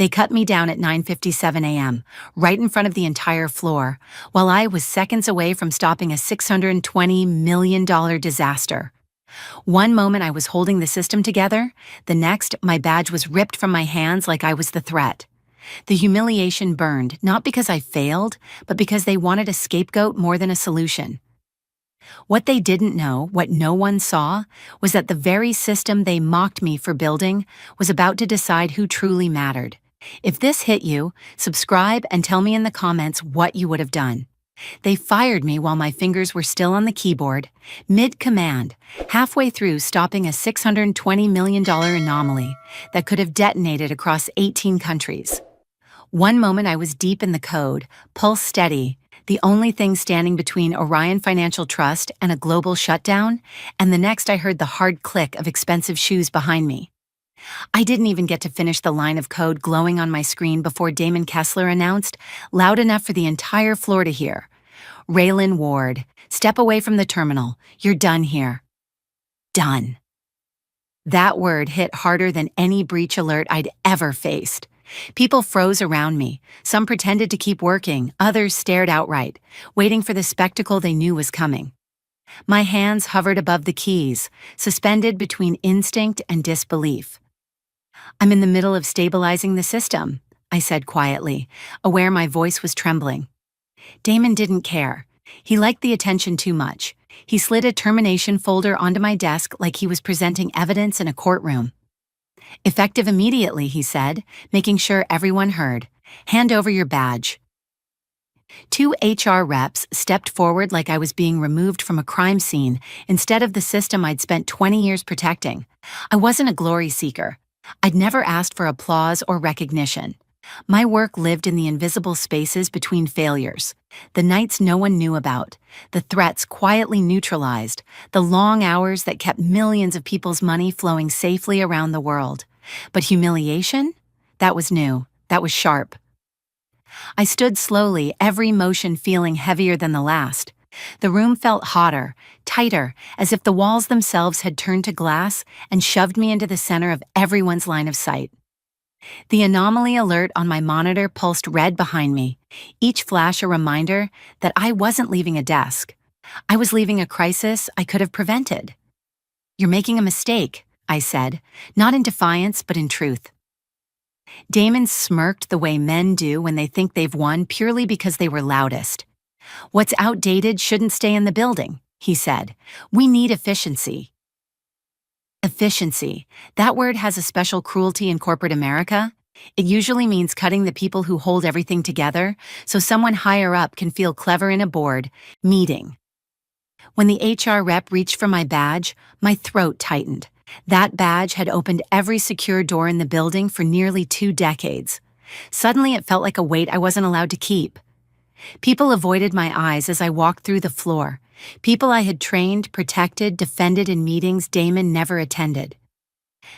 They cut me down at 9:57 a.m., right in front of the entire floor, while I was seconds away from stopping a $620 million disaster. One moment I was holding the system together, the next, my badge was ripped from my hands like I was the threat. The humiliation burned, not because I failed, but because they wanted a scapegoat more than a solution. What they didn't know, what no one saw, was that the very system they mocked me for building was about to decide who truly mattered. If this hit you, subscribe and tell me in the comments what you would have done. They fired me while my fingers were still on the keyboard, mid-command, halfway through stopping a $620 million anomaly that could have detonated across 18 countries. One moment I was deep in the code, pulse steady, the only thing standing between Orion Financial Trust and a global shutdown, and the next I heard the hard click of expensive shoes behind me. I didn't even get to finish the line of code glowing on my screen before Damon Kessler announced, loud enough for the entire floor to hear, "Raylan Ward, step away from the terminal. You're done here." Done. That word hit harder than any breach alert I'd ever faced. People froze around me. Some pretended to keep working, others stared outright, waiting for the spectacle they knew was coming. My hands hovered above the keys, suspended between instinct and disbelief. "I'm in the middle of stabilizing the system," I said quietly, aware my voice was trembling. Damon didn't care. He liked the attention too much. He slid a termination folder onto my desk like he was presenting evidence in a courtroom. "Effective immediately," he said, making sure everyone heard. "Hand over your badge." Two HR reps stepped forward like I was being removed from a crime scene instead of the system I'd spent 20 years protecting. I wasn't a glory seeker. I'd never asked for applause or recognition. My work lived in the invisible spaces between failures, the nights no one knew about, the threats quietly neutralized, the long hours that kept millions of people's money flowing safely around the world. But humiliation? That was new. That was sharp. I stood slowly, every motion feeling heavier than the last. The room felt hotter, tighter, as if the walls themselves had turned to glass and shoved me into the center of everyone's line of sight. The anomaly alert on my monitor pulsed red behind me, each flash a reminder that I wasn't leaving a desk. I was leaving a crisis I could have prevented. "You're making a mistake," I said, not in defiance but in truth. Damon smirked the way men do when they think they've won purely because they were loudest. "What's outdated shouldn't stay in the building," he said. "We need efficiency." Efficiency. That word has a special cruelty in corporate America. It usually means cutting the people who hold everything together so someone higher up can feel clever in a board meeting. When the HR rep reached for my badge, my throat tightened. That badge had opened every secure door in the building for nearly 2 decades. Suddenly it felt like a weight I wasn't allowed to keep. People avoided my eyes as I walked through the floor. People I had trained, protected, defended in meetings Damon never attended.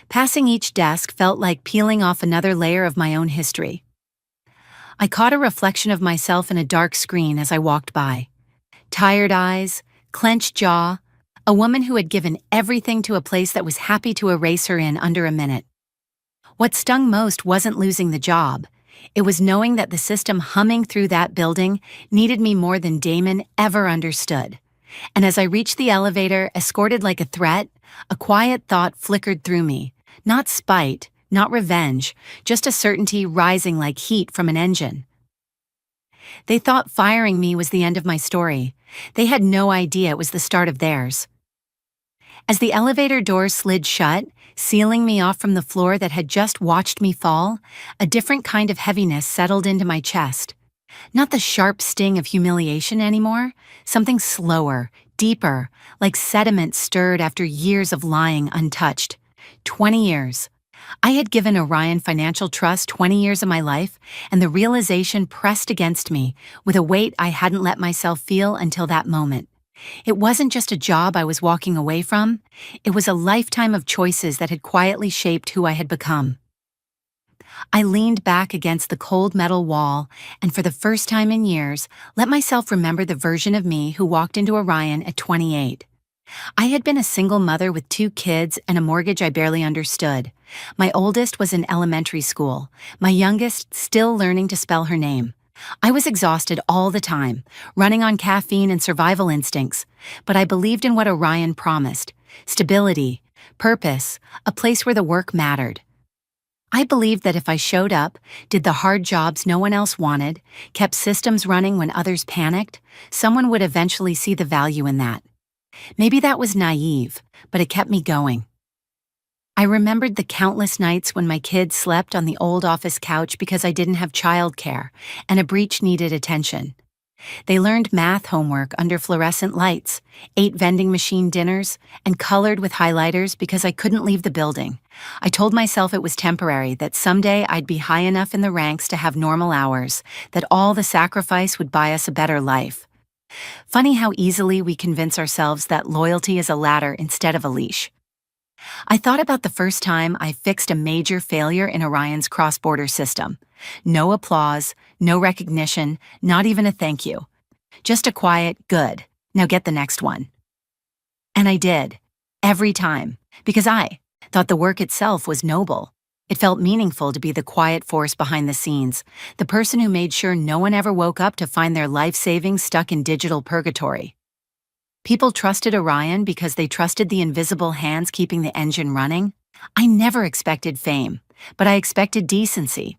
Passing each desk felt like peeling off another layer of my own history. I caught a reflection of myself in a dark screen as I walked by. Tired eyes, clenched jaw, a woman who had given everything to a place that was happy to erase her in under a minute. What stung most wasn't losing the job. It was knowing that the system humming through that building needed me more than Damon ever understood. And as I reached the elevator, escorted like a threat, a quiet thought flickered through me. Not spite, not revenge, just a certainty rising like heat from an engine. They thought firing me was the end of my story. They had no idea it was the start of theirs. As the elevator doors slid shut, sealing me off from the floor that had just watched me fall, a different kind of heaviness settled into my chest. Not the sharp sting of humiliation anymore, something slower, deeper, like sediment stirred after years of lying untouched. 20 years. I had given Orion Financial Trust 20 years of my life, and the realization pressed against me with a weight I hadn't let myself feel until that moment. It wasn't just a job I was walking away from, it was a lifetime of choices that had quietly shaped who I had become. I leaned back against the cold metal wall and for the first time in years, let myself remember the version of me who walked into Orion at 28. I had been a single mother with 2 kids and a mortgage I barely understood. My oldest was in elementary school, my youngest still learning to spell her name. I was exhausted all the time, running on caffeine and survival instincts, but I believed in what Orion promised: stability, purpose, a place where the work mattered. I believed that if I showed up, did the hard jobs no one else wanted, kept systems running when others panicked, someone would eventually see the value in that. Maybe that was naive, but it kept me going. I remembered the countless nights when my kids slept on the old office couch because I didn't have childcare, and a breach needed attention. They learned math homework under fluorescent lights, ate vending machine dinners, and colored with highlighters because I couldn't leave the building. I told myself it was temporary, that someday I'd be high enough in the ranks to have normal hours, that all the sacrifice would buy us a better life. Funny how easily we convince ourselves that loyalty is a ladder instead of a leash. I thought about the first time I fixed a major failure in Orion's cross-border system. No applause, no recognition, not even a thank you. Just a quiet, good, now get the next one. And I did. Every time. Because I thought the work itself was noble. It felt meaningful to be the quiet force behind the scenes, the person who made sure no one ever woke up to find their life savings stuck in digital purgatory. People trusted Orion because they trusted the invisible hands keeping the engine running. I never expected fame, but I expected decency.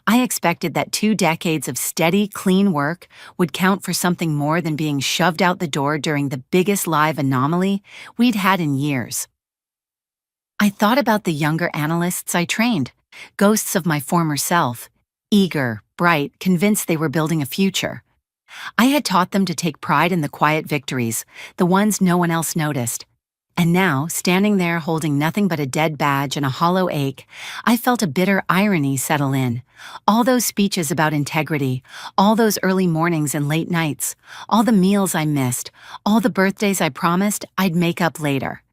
I expected that 2 decades of steady, clean work would count for something more than being shoved out the door during the biggest live anomaly we'd had in years. I thought about the younger analysts I trained, ghosts of my former self, eager, bright, convinced they were building a future. I had taught them to take pride in the quiet victories, the ones no one else noticed. And now, standing there holding nothing but a dead badge and a hollow ache, I felt a bitter irony settle in. All those speeches about integrity, all those early mornings and late nights, all the meals I missed, all the birthdays I promised I'd make up later.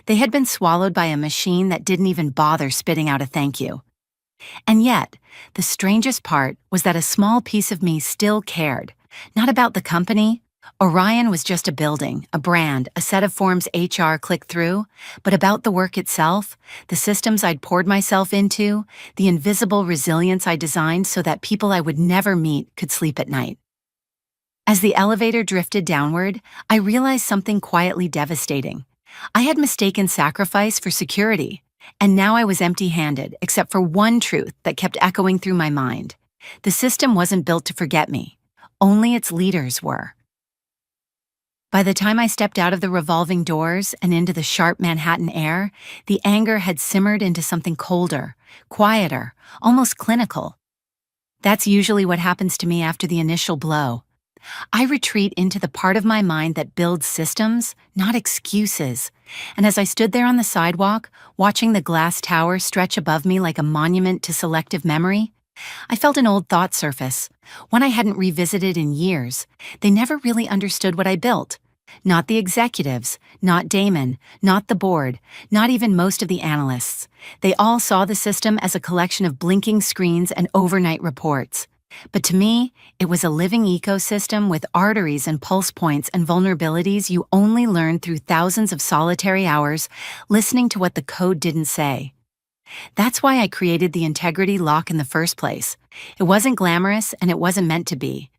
They had been swallowed by a machine that didn't even bother spitting out a thank you. And yet, the strangest part was that a small piece of me still cared. Not about the company. Orion was just a building, a brand, a set of forms HR clicked through, but about the work itself, the systems I'd poured myself into, the invisible resilience I designed so that people I would never meet could sleep at night. As the elevator drifted downward, I realized something quietly devastating. I had mistaken sacrifice for security, and now I was empty-handed except for one truth that kept echoing through my mind. The system wasn't built to forget me. Only its leaders were. By the time I stepped out of the revolving doors and into the sharp Manhattan air, the anger had simmered into something colder, quieter, almost clinical. That's usually what happens to me after the initial blow. I retreat into the part of my mind that builds systems, not excuses. And as I stood there on the sidewalk, watching the glass tower stretch above me like a monument to selective memory, I felt an old thought surface, one I hadn't revisited in years. They never really understood what I built. Not the executives, not Damon, not the board, not even most of the analysts. They all saw the system as a collection of blinking screens and overnight reports. But to me, it was a living ecosystem with arteries and pulse points and vulnerabilities you only learn through thousands of solitary hours listening to what the code didn't say. That's why I created the integrity lock in the first place. It wasn't glamorous and it wasn't meant to be.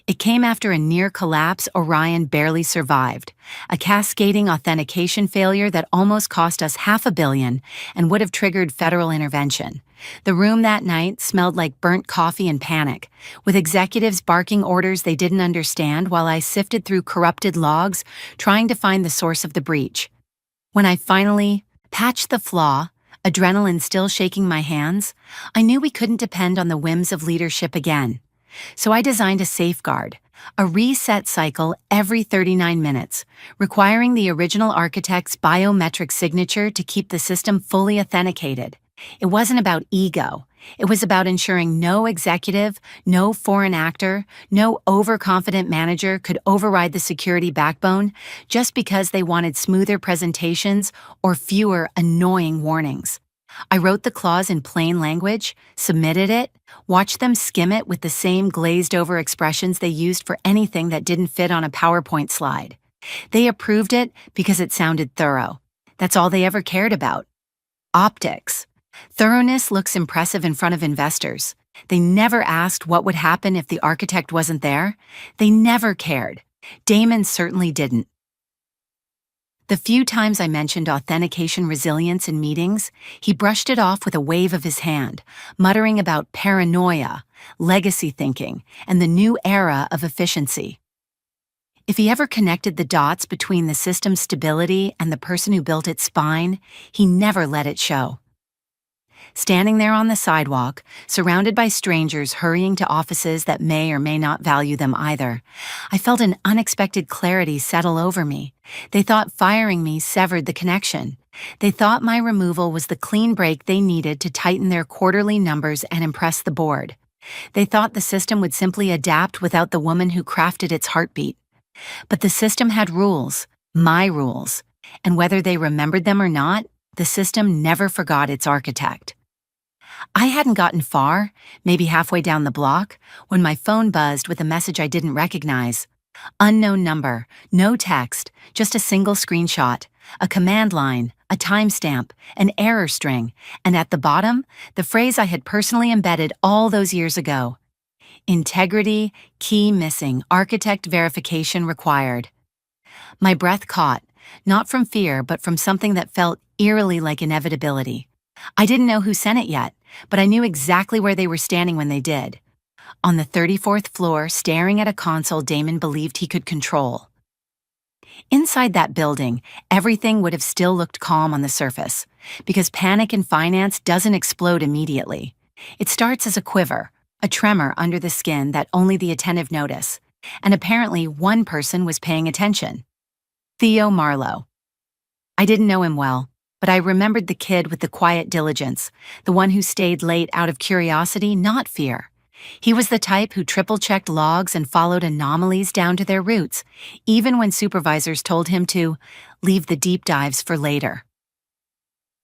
It came after a near collapse Orion barely survived, a cascading authentication failure that almost cost us $500 million and would have triggered federal intervention. The room that night smelled like burnt coffee and panic, with executives barking orders they didn't understand while I sifted through corrupted logs, trying to find the source of the breach. When I finally patched the flaw, adrenaline still shaking my hands, I knew we couldn't depend on the whims of leadership again. So I designed a safeguard, a reset cycle every 39 minutes, requiring the original architect's biometric signature to keep the system fully authenticated. It wasn't about ego. It was about ensuring no executive, no foreign actor, no overconfident manager could override the security backbone just because they wanted smoother presentations or fewer annoying warnings. I wrote the clause in plain language, submitted it, watched them skim it with the same glazed-over expressions they used for anything that didn't fit on a PowerPoint slide. They approved it because it sounded thorough. That's all they ever cared about. Optics. Thoroughness looks impressive in front of investors. They never asked what would happen if the architect wasn't there. They never cared. Damon certainly didn't. The few times I mentioned authentication resilience in meetings, he brushed it off with a wave of his hand, muttering about paranoia, legacy thinking, and the new era of efficiency. If he ever connected the dots between the system's stability and the person who built its spine, he never let it show. Standing there on the sidewalk, surrounded by strangers hurrying to offices that may or may not value them either, I felt an unexpected clarity settle over me. They thought firing me severed the connection. They thought my removal was the clean break they needed to tighten their quarterly numbers and impress the board. They thought the system would simply adapt without the woman who crafted its heartbeat. But the system had rules, my rules, and whether they remembered them or not, the system never forgot its architect. I hadn't gotten far, maybe halfway down the block, when my phone buzzed with a message I didn't recognize. Unknown number, no text, just a single screenshot, a command line, a timestamp, an error string, and at the bottom, the phrase I had personally embedded all those years ago. Integrity, key missing, architect verification required. My breath caught, not from fear but from something that felt eerily like inevitability. I didn't know who sent it yet, but I knew exactly where they were standing when they did. On the 34th floor, staring at a console Damon believed he could control. Inside that building, everything would have still looked calm on the surface, because panic in finance doesn't explode immediately. It starts as a quiver, a tremor under the skin that only the attentive notice, and apparently one person was paying attention. Theo Marlowe. I didn't know him well, but I remembered the kid with the quiet diligence, the one who stayed late out of curiosity, not fear. He was the type who triple-checked logs and followed anomalies down to their roots, even when supervisors told him to leave the deep dives for later.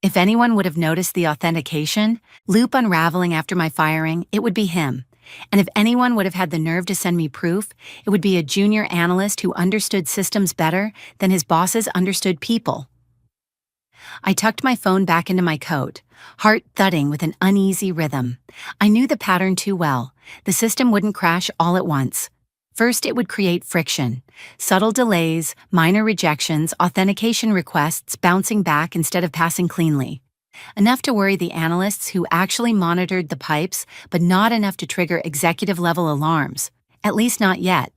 If anyone would have noticed the authentication, loop unraveling after my firing, it would be him. And if anyone would have had the nerve to send me proof, it would be a junior analyst who understood systems better than his bosses understood people. I tucked my phone back into my coat, heart thudding with an uneasy rhythm. I knew the pattern too well. The system wouldn't crash all at once. First, it would create friction. Subtle delays, minor rejections, authentication requests bouncing back instead of passing cleanly. Enough to worry the analysts who actually monitored the pipes, but not enough to trigger executive-level alarms. At least not yet.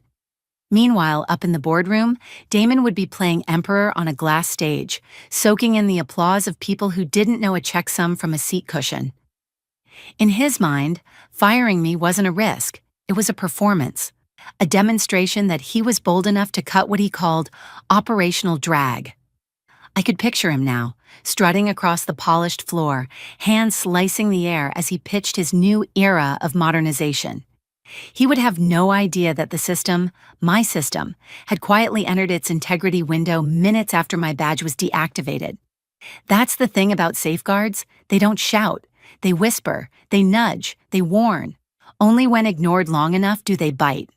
Meanwhile, up in the boardroom, Damon would be playing emperor on a glass stage, soaking in the applause of people who didn't know a checksum from a seat cushion. In his mind, firing me wasn't a risk, it was a performance, a demonstration that he was bold enough to cut what he called operational drag. I could picture him now, strutting across the polished floor, hands slicing the air as he pitched his new era of modernization. He would have no idea that the system, my system, had quietly entered its integrity window minutes after my badge was deactivated. That's the thing about safeguards. They don't shout. They whisper. They nudge. They warn. Only when ignored long enough do they bite.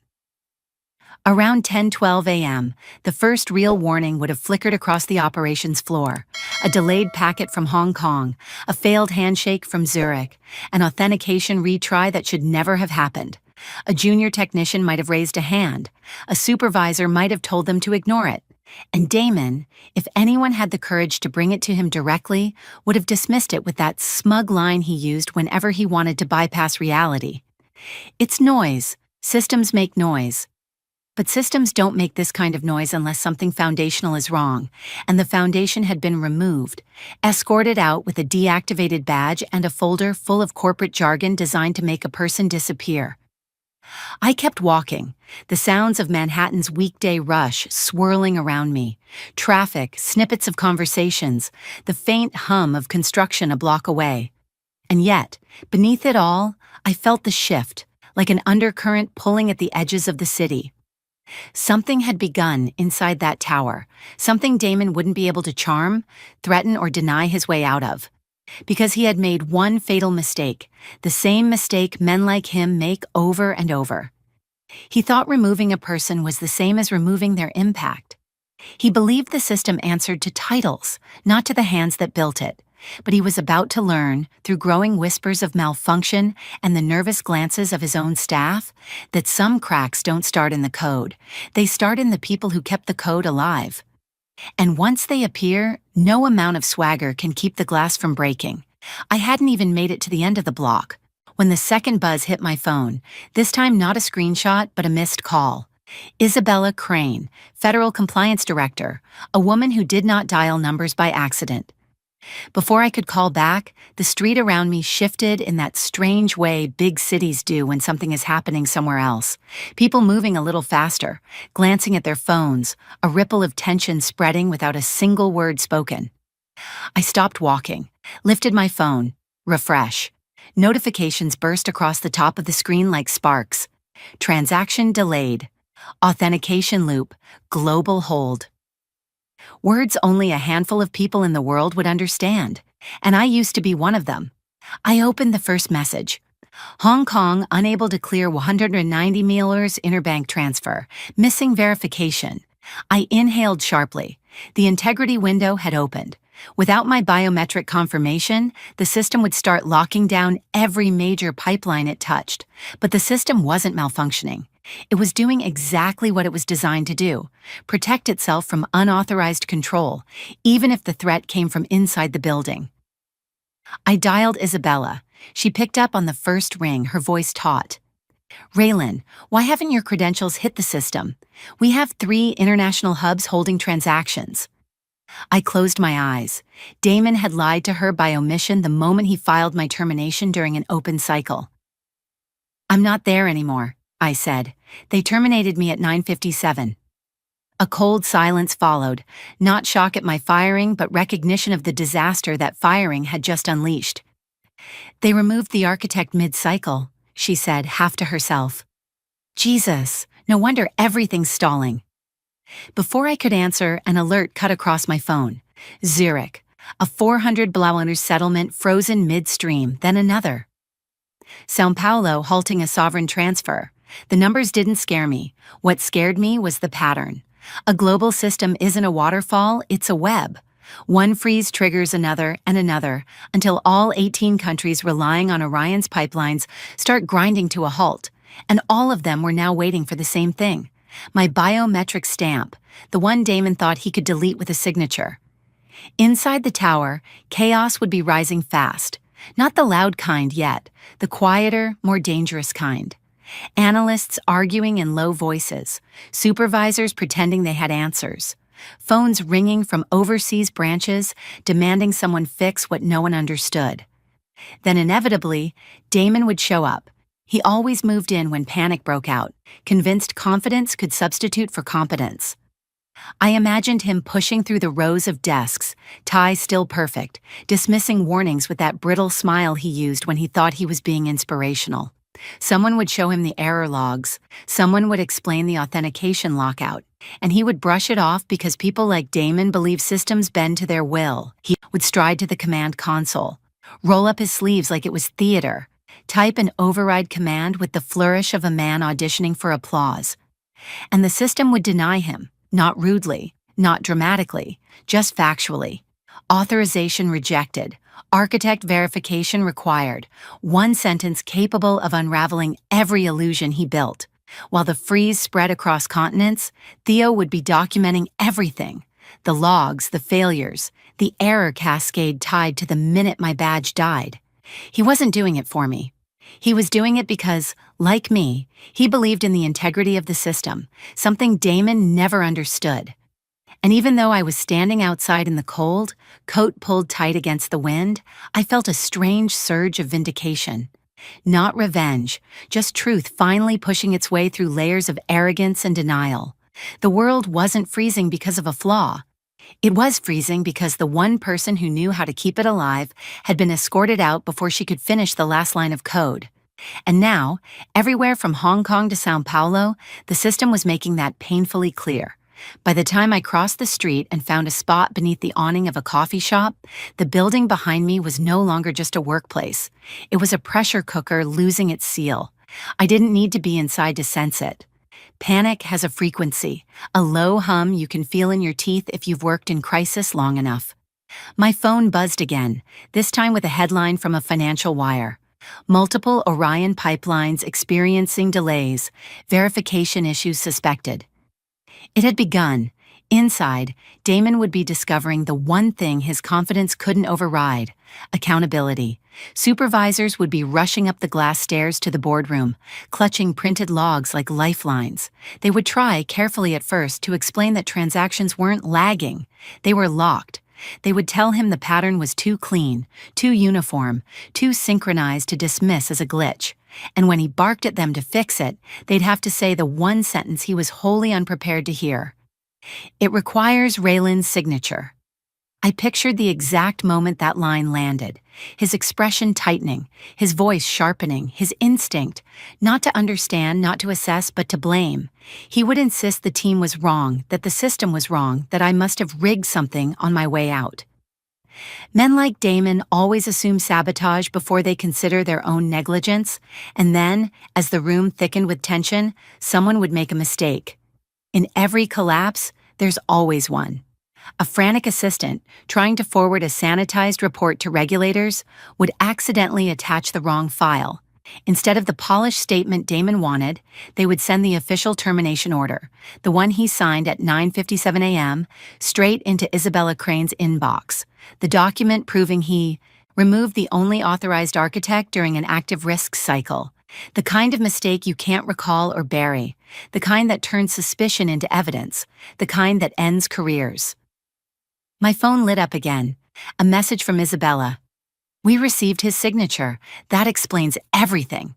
Around 10:12 a.m., the first real warning would have flickered across the operations floor. A delayed packet from Hong Kong, a failed handshake from Zurich, an authentication retry that should never have happened. A junior technician might have raised a hand. A supervisor might have told them to ignore it. And Damon, if anyone had the courage to bring it to him directly, would have dismissed it with that smug line he used whenever he wanted to bypass reality. It's noise. Systems make noise. But systems don't make this kind of noise unless something foundational is wrong, and the foundation had been removed, escorted out with a deactivated badge and a folder full of corporate jargon designed to make a person disappear. I kept walking, the sounds of Manhattan's weekday rush swirling around me, traffic, snippets of conversations, the faint hum of construction a block away. And yet, beneath it all, I felt the shift, like an undercurrent pulling at the edges of the city. Something had begun inside that tower, something Damon wouldn't be able to charm, threaten, or deny his way out of. Because he had made one fatal mistake, the same mistake men like him make over and over. He thought removing a person was the same as removing their impact. He believed the system answered to titles, not to the hands that built it. But he was about to learn, through growing whispers of malfunction and the nervous glances of his own staff, that some cracks don't start in the code. They start in the people who kept the code alive. And once they appear, no amount of swagger can keep the glass from breaking. I hadn't even made it to the end of the block when the second buzz hit my phone, this time not a screenshot but a missed call. Isabella Crane, Federal Compliance Director, a woman who did not dial numbers by accident. Before I could call back, the street around me shifted in that strange way big cities do when something is happening somewhere else. People moving a little faster, glancing at their phones, a ripple of tension spreading without a single word spoken. I stopped walking, lifted my phone, refresh. Notifications burst across the top of the screen like sparks. Transaction delayed. Authentication loop. Global hold. Words only a handful of people in the world would understand, and I used to be one of them. I opened the first message. Hong Kong unable to clear 190 milers interbank transfer, missing verification. I inhaled sharply. The integrity window had opened. Without my biometric confirmation, the system would start locking down every major pipeline it touched. But the system wasn't malfunctioning. It was doing exactly what it was designed to do: protect itself from unauthorized control, even if the threat came from inside the building. I dialed Isabella. She picked up on the first ring, her voice taut. "Raylan, why haven't your credentials hit the system? We have 3 international hubs holding transactions." I closed my eyes. Damon had lied to her by omission the moment he filed my termination during an open cycle. "I'm not there anymore," I said. "They terminated me at 9:57. A cold silence followed, not shock at my firing, but recognition of the disaster that firing had just unleashed. "They removed the architect mid-cycle," she said, half to herself. "Jesus, no wonder everything's stalling." Before I could answer, an alert cut across my phone. Zurich, a 400 Blauner settlement frozen midstream, then another. São Paulo halting a sovereign transfer. The numbers didn't scare me. What scared me was the pattern. A global system isn't a waterfall, it's a web. One freeze triggers another and another, until all 18 countries relying on Orion's pipelines start grinding to a halt, and all of them were now waiting for the same thing. My biometric stamp, the one Damon thought he could delete with a signature. Inside the tower, chaos would be rising fast. Not the loud kind yet, the quieter, more dangerous kind. Analysts arguing in low voices, supervisors pretending they had answers, phones ringing from overseas branches demanding someone fix what no one understood. Then inevitably, Damon would show up. He always moved in when panic broke out, convinced confidence could substitute for competence. I imagined him pushing through the rows of desks, tie still perfect, dismissing warnings with that brittle smile he used when he thought he was being inspirational. Someone would show him the error logs, someone would explain the authentication lockout, and he would brush it off because people like Damon believe systems bend to their will. He would stride to the command console, roll up his sleeves like it was theater, type an override command with the flourish of a man auditioning for applause. And the system would deny him, not rudely, not dramatically, just factually. Authorization rejected. Architect verification required. One sentence capable of unraveling every illusion he built. While the freeze spread across continents, Theo would be documenting everything. The logs, the failures, the error cascade tied to the minute my badge died. He wasn't doing it for me. He was doing it because, like me, he believed in the integrity of the system, something Damon never understood. And even though I was standing outside in the cold, coat pulled tight against the wind, I felt a strange surge of vindication. Not revenge, just truth finally pushing its way through layers of arrogance and denial. The world wasn't freezing because of a flaw. It was freezing because the one person who knew how to keep it alive had been escorted out before she could finish the last line of code. And now, everywhere from Hong Kong to São Paulo, the system was making that painfully clear. By the time I crossed the street and found a spot beneath the awning of a coffee shop, the building behind me was no longer just a workplace. It was a pressure cooker losing its seal. I didn't need to be inside to sense it. Panic has a frequency, a low hum you can feel in your teeth if you've worked in crisis long enough. My phone buzzed again, this time with a headline from a financial wire. Multiple Orion pipelines experiencing delays, verification issues suspected. It had begun. Inside, Damon would be discovering the one thing his confidence couldn't override: accountability. Supervisors would be rushing up the glass stairs to the boardroom, clutching printed logs like lifelines. They would try, carefully at first, to explain that transactions weren't lagging. They were locked. They would tell him the pattern was too clean, too uniform, too synchronized to dismiss as a glitch. And when he barked at them to fix it, they'd have to say the one sentence he was wholly unprepared to hear. "It requires Raylan's signature." I pictured the exact moment that line landed, his expression tightening, his voice sharpening, his instinct, not to understand, not to assess, but to blame. He would insist the team was wrong, that the system was wrong, that I must have rigged something on my way out. Men like Damon always assume sabotage before they consider their own negligence, and then, as the room thickened with tension, someone would make a mistake. In every collapse, there's always one. A frantic assistant, trying to forward a sanitized report to regulators, would accidentally attach the wrong file. Instead of the polished statement Damon wanted, they would send the official termination order, the one he signed at 9:57 a.m., straight into Isabella Crane's inbox, the document proving he removed the only authorized architect during an active risk cycle, the kind of mistake you can't recall or bury, the kind that turns suspicion into evidence, the kind that ends careers. My phone lit up again. A message from Isabella. "We received his signature. That explains everything."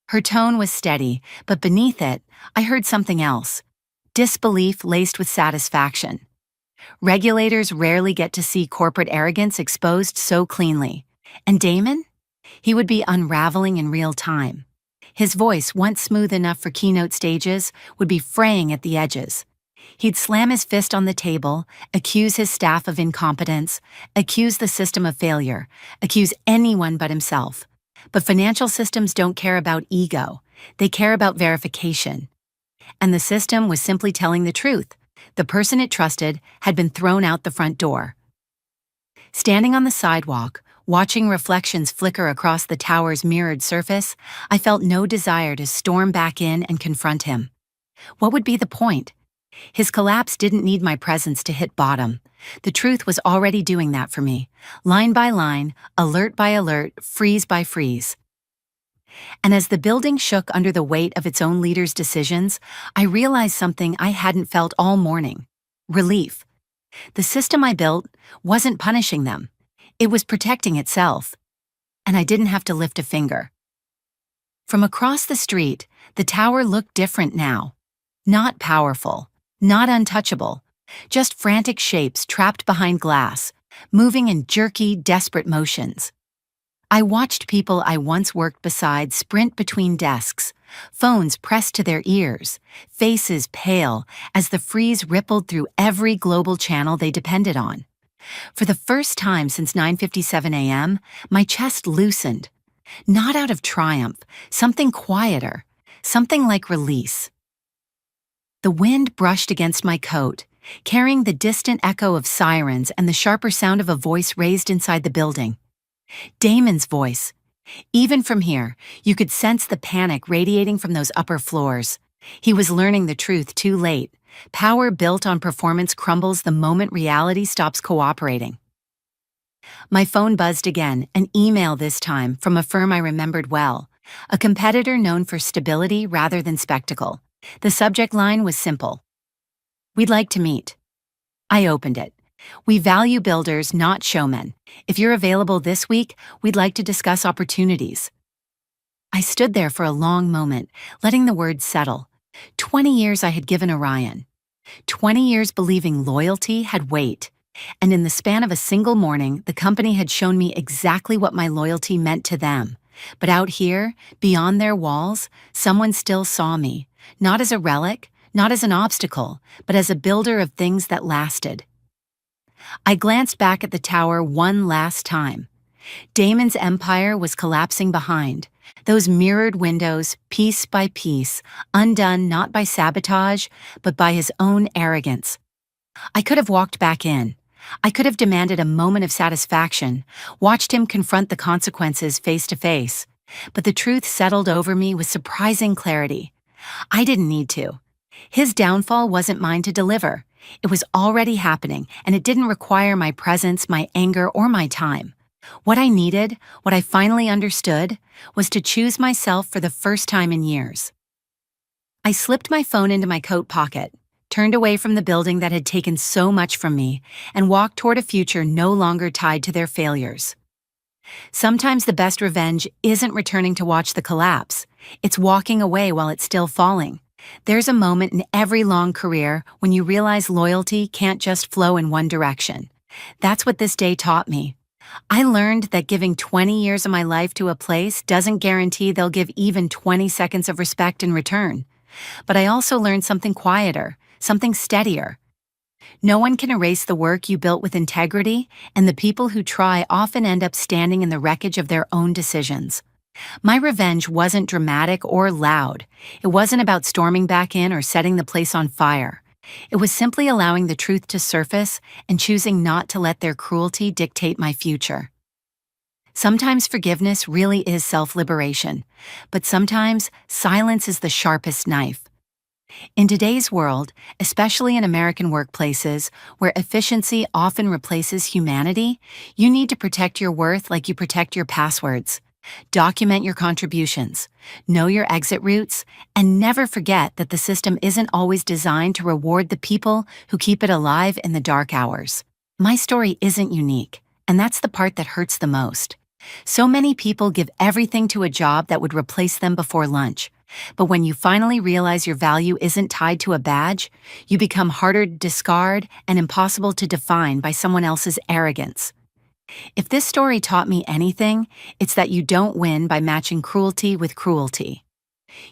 Her tone was steady, but beneath it, I heard something else. Disbelief laced with satisfaction. Regulators rarely get to see corporate arrogance exposed so cleanly. And Damon? He would be unraveling in real time. His voice, once smooth enough for keynote stages, would be fraying at the edges. He'd slam his fist on the table, accuse his staff of incompetence, accuse the system of failure, accuse anyone but himself. But financial systems don't care about ego. They care about verification. And the system was simply telling the truth. The person it trusted had been thrown out the front door. Standing on the sidewalk, watching reflections flicker across the tower's mirrored surface, I felt no desire to storm back in and confront him. What would be the point? His collapse didn't need my presence to hit bottom. The truth was already doing that for me, line by line, alert by alert, freeze by freeze. And as the building shook under the weight of its own leader's decisions, I realized something I hadn't felt all morning: relief. The system I built wasn't punishing them. It was protecting itself. And I didn't have to lift a finger. From across the street, the tower looked different now. Not powerful. Not untouchable, just frantic shapes trapped behind glass, moving in jerky, desperate motions. I watched people I once worked beside sprint between desks, phones pressed to their ears, faces pale as the freeze rippled through every global channel they depended on. For the first time since 9:57 a.m., my chest loosened. Not out of triumph, something quieter, something like release. The wind brushed against my coat, carrying the distant echo of sirens and the sharper sound of a voice raised inside the building. Damon's voice. Even from here, you could sense the panic radiating from those upper floors. He was learning the truth too late. Power built on performance crumbles the moment reality stops cooperating. My phone buzzed again, an email this time from a firm I remembered well, a competitor known for stability rather than spectacle. The subject line was simple: "We'd like to meet." I opened it. "We value builders, not showmen. If you're available this week, we'd like to discuss opportunities." I stood there for a long moment, letting the words settle. 20 years I had given Orion. 20 years believing loyalty had weight. And in the span of a single morning, the company had shown me exactly what my loyalty meant to them. But out here, beyond their walls, someone still saw me. Not as a relic, not as an obstacle, but as a builder of things that lasted. I glanced back at the tower one last time. Damon's empire was collapsing behind, Those mirrored windows, piece by piece, undone not by sabotage, but by his own arrogance. I could have walked back in. I could have demanded a moment of satisfaction, watched him confront the consequences face to face. But the truth settled over me with surprising clarity. I didn't need to. His downfall wasn't mine to deliver. It was already happening, and it didn't require my presence, my anger, or my time. What I needed, what I finally understood, was to choose myself for the first time in years. I slipped my phone into my coat pocket, turned away from the building that had taken so much from me, and walked toward a future no longer tied to their failures. Sometimes the best revenge isn't returning to watch the collapse. It's walking away while it's still falling. There's a moment in every long career when you realize loyalty can't just flow in one direction. That's what this day taught me. I learned that giving 20 years of my life to a place doesn't guarantee they'll give even 20 seconds of respect in return. But I also learned something quieter, something steadier. No one can erase the work you built with integrity, and the people who try often end up standing in the wreckage of their own decisions. My revenge wasn't dramatic or loud. It wasn't about storming back in or setting the place on fire. It was simply allowing the truth to surface and choosing not to let their cruelty dictate my future. Sometimes forgiveness really is self-liberation, but sometimes silence is the sharpest knife. In today's world, especially in American workplaces, where efficiency often replaces humanity, you need to protect your worth like you protect your passwords. Document your contributions, know your exit routes, and never forget that the system isn't always designed to reward the people who keep it alive in the dark hours. My story isn't unique, and that's the part that hurts the most. So many people give everything to a job that would replace them before lunch. But when you finally realize your value isn't tied to a badge, you become harder to discard and impossible to define by someone else's arrogance. If this story taught me anything, it's that you don't win by matching cruelty with cruelty.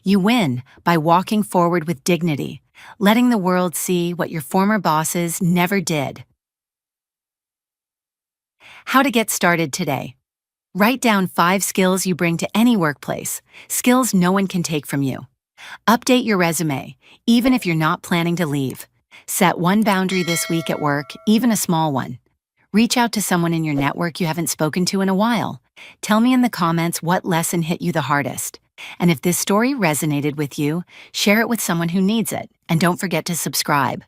You win by walking forward with dignity, letting the world see what your former bosses never did. How to get started today. Write down 5 skills you bring to any workplace, skills no one can take from you. Update your resume, even if you're not planning to leave. Set one boundary this week at work, even a small one. Reach out to someone in your network you haven't spoken to in a while. Tell me in the comments what lesson hit you the hardest. And if this story resonated with you, share it with someone who needs it, and don't forget to subscribe.